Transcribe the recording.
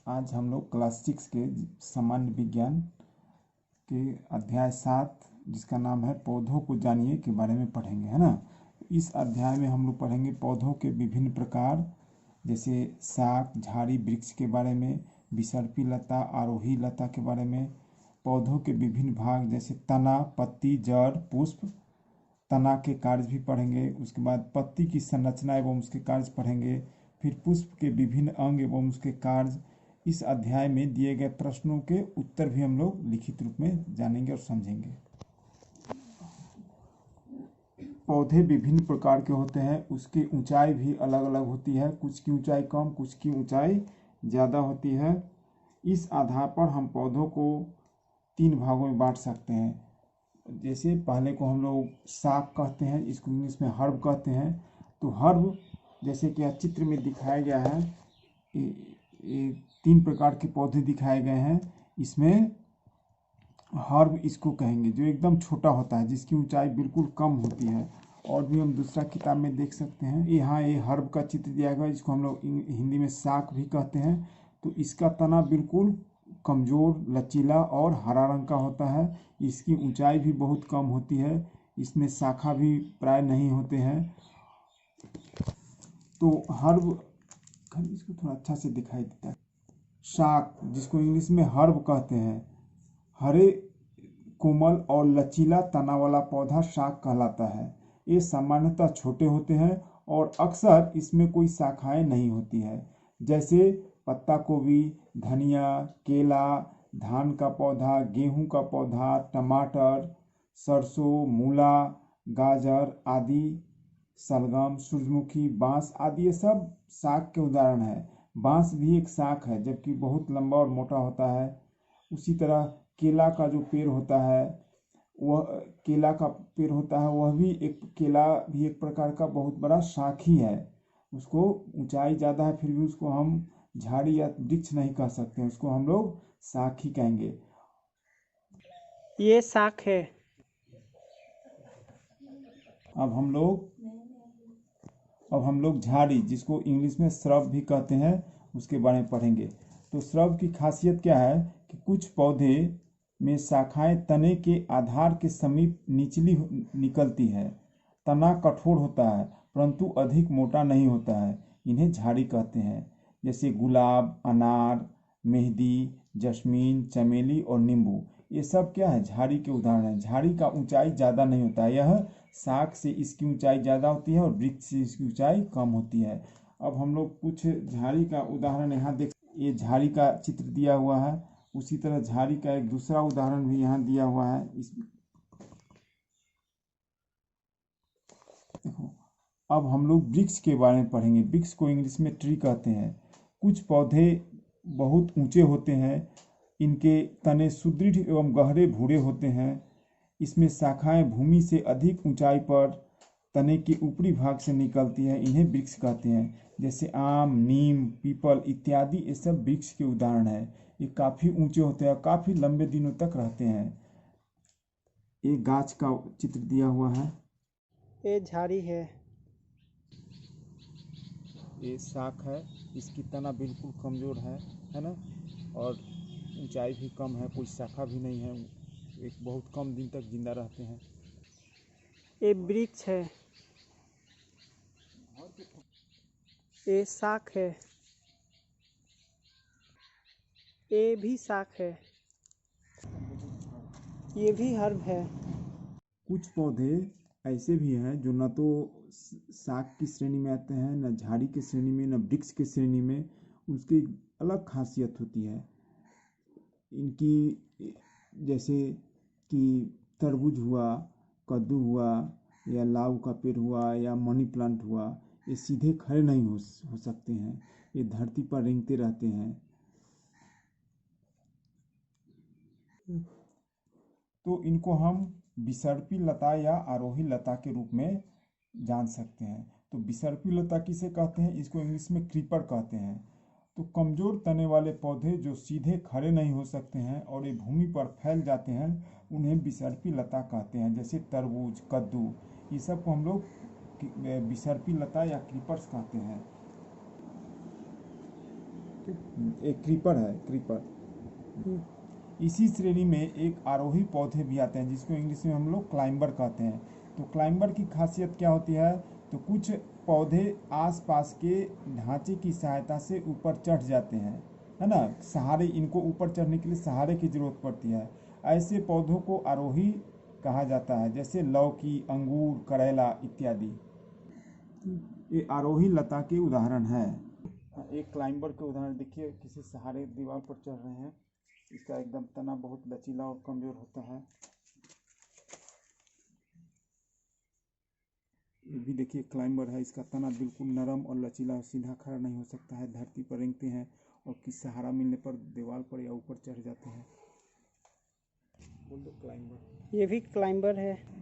आज हम लोग क्लास 6 के सामान्य विज्ञान के अध्याय 7 जिसका नाम है पौधों को जानिए के बारे में पढ़ेंगे, है ना। इस अध्याय में हम लोग पढ़ेंगे पौधों के विभिन्न प्रकार, जैसे शाक, झाड़ी, वृक्ष के बारे में, विसर्पी लता, आरोही लता के बारे में, पौधों के विभिन्न भाग जैसे तना, पत्ती, जड़, पुष्प, तना के कार्य भी पढ़ेंगे। उसके बाद पत्ती की संरचना एवं उसके कार्य पढ़ेंगे। फिर पुष्प के विभिन्न अंग एवं उसके कार्य। इस अध्याय में दिए गए प्रश्नों के उत्तर भी हम लोग लिखित रूप में जानेंगे और समझेंगे। पौधे विभिन्न प्रकार के होते हैं, उसकी ऊंचाई भी अलग अलग होती है, कुछ की ऊंचाई कम, कुछ की ऊंचाई ज़्यादा होती है। इस आधार पर हम पौधों को 3 भागों में बांट सकते हैं। जैसे पहले को हम लोग शाक कहते हैं, इसको इंग्लिश में हर्ब कहते हैं। तो हर्ब जैसे कि चित्र में दिखाया गया है, ये 3 प्रकार के पौधे दिखाए गए हैं। इसमें हर्ब इसको कहेंगे जो एकदम छोटा होता है, जिसकी ऊंचाई बिल्कुल कम होती है। और भी हम दूसरा किताब में देख सकते हैं, यहाँ ये हर्ब का चित्र दिया गया है, जिसको हम लोग हिंदी में शाक भी कहते हैं। तो इसका तना बिल्कुल कमज़ोर, लचीला और हरा रंग का होता है। इसकी ऊंचाई भी बहुत कम होती है, इसमें शाखा भी प्राय नहीं होते हैं। तो हर्ब, इसको थोड़ा अच्छा से दिखाई देता है। शाक जिसको इंग्लिश में हर्ब कहते हैं, हरे, कोमल और लचीला तना वाला पौधा शाक कहलाता है। ये सामान्यतः छोटे होते हैं और अक्सर इसमें कोई शाखाएं नहीं होती है। जैसे पत्ता गोभी, धनिया, केला, धान का पौधा, गेहूं का पौधा, टमाटर, सरसों, मूला, गाजर आदि, सलगम, सूरजमुखी, बांस आदि, ये सब शाक के उदाहरण है। बांस भी एक शाक है, जबकि बहुत लंबा और मोटा होता है। उसी तरह केला का जो पेड़ होता है, वह केला का पेड़ होता है, वह भी एक, केला भी एक प्रकार का बहुत बड़ा शाक ही है। उसको ऊंचाई ज़्यादा है, फिर भी उसको हम झाड़ी या वृक्ष नहीं कह सकते हैं, उसको हम लोग शाक ही कहेंगे। ये शाक है। अब हम लोग झाड़ी, जिसको इंग्लिश में श्रब भी कहते हैं, उसके बारे में पढ़ेंगे। तो श्रब की खासियत क्या है कि कुछ पौधे में शाखाएं तने के आधार के समीप निचली निकलती है। तना कठोर होता है परंतु अधिक मोटा नहीं होता है, इन्हें झाड़ी कहते हैं। जैसे गुलाब, अनार, मेहंदी, जस्मीन, चमेली और नींबू, ये सब क्या है, झाड़ी के उदाहरण हैं। झाड़ी का ऊंचाई ज़्यादा नहीं होता है, यह शाक से इसकी ऊंचाई ज़्यादा होती है और वृक्ष से इसकी ऊंचाई कम होती है। अब हम लोग कुछ झाड़ी का उदाहरण यहाँ देख, ये झाड़ी का चित्र दिया हुआ है। उसी तरह झाड़ी का एक दूसरा उदाहरण भी यहाँ दिया हुआ है। देखो, अब हम लोग वृक्ष के बारे में पढ़ेंगे। वृक्ष को इंग्लिश में ट्री कहते हैं। कुछ पौधे बहुत ऊंचे होते हैं, इनके तने सुदृढ़ एवं गहरे भूरे होते हैं। इसमें शाखाएं भूमि से अधिक ऊंचाई पर तने के ऊपरी भाग से निकलती है, इन्हें वृक्ष कहते हैं। जैसे आम, नीम, पीपल इत्यादि, ये सब वृक्ष के उदाहरण है। ये काफ़ी ऊंचे होते हैं और काफ़ी लंबे दिनों तक रहते हैं। एक गाछ का चित्र दिया हुआ है, ये झाड़ी है। ये शाक है, इसकी तना बिल्कुल कमज़ोर है ना, और ऊंचाई भी कम है, कोई शाखा भी नहीं है, एक बहुत कम दिन तक जिंदा रहते हैं। ये वृक्ष है। ये शाक है। ये भी शाक है। ये भी हर्ब है। कुछ पौधे ऐसे भी हैं जो न तो शाक की श्रेणी में आते हैं, न झाड़ी की श्रेणी में, न वृक्ष की श्रेणी में। उसकी अलग खासियत होती है इनकी, जैसे कि तरबूज हुआ, कद्दू हुआ, या लाव का पेड़ हुआ, या मनी प्लांट हुआ, ये सीधे खड़े नहीं हो सकते हैं, ये धरती पर रेंगते रहते हैं। तो इनको हम विसर्पी लता या आरोही लता के रूप में जान सकते हैं। तो विसर्पी लता किसे कहते हैं, इसको इंग्लिश में क्रीपर कहते हैं। तो कमज़ोर तने वाले पौधे जो सीधे खड़े नहीं हो सकते हैं और ये भूमि पर फैल जाते हैं, उन्हें विसर्पी लता कहते हैं। जैसे तरबूज, कद्दू, ये सब को हम लोग विसर्पी लता या क्रीपर्स कहते हैं। एक क्रीपर है, क्रीपर। हम्म, इसी श्रेणी में एक आरोही पौधे भी आते हैं जिसको इंग्लिश में हम लोग क्लाइंबर कहते हैं। तो क्लाइंबर की खासियत क्या होती है? तो कुछ पौधे आसपास के ढांचे की सहायता से ऊपर चढ़ जाते हैं, है ना। सहारे, इनको ऊपर चढ़ने के लिए सहारे की जरूरत पड़ती है। ऐसे पौधों को आरोही कहा जाता है, जैसे लौकी, अंगूर, करेला इत्यादि। ये आरोही लता के उदाहरण है। एक क्लाइंबर के उदाहरण देखिए, किसी सहारे दीवार पर चढ़ रहे हैं। इसका एकदम तना बहुत लचीला और कमजोर होता है। ये भी देखिए क्लाइंबर है, इसका तना बिल्कुल नरम और लचीला और सीधा खड़ा नहीं हो सकता है। धरती पर रेंगते हैं और किसी सहारा मिलने पर दीवार पर या ऊपर चढ़ जाते हैं। बोल दो क्लाइंबर। ये भी क्लाइंबर है।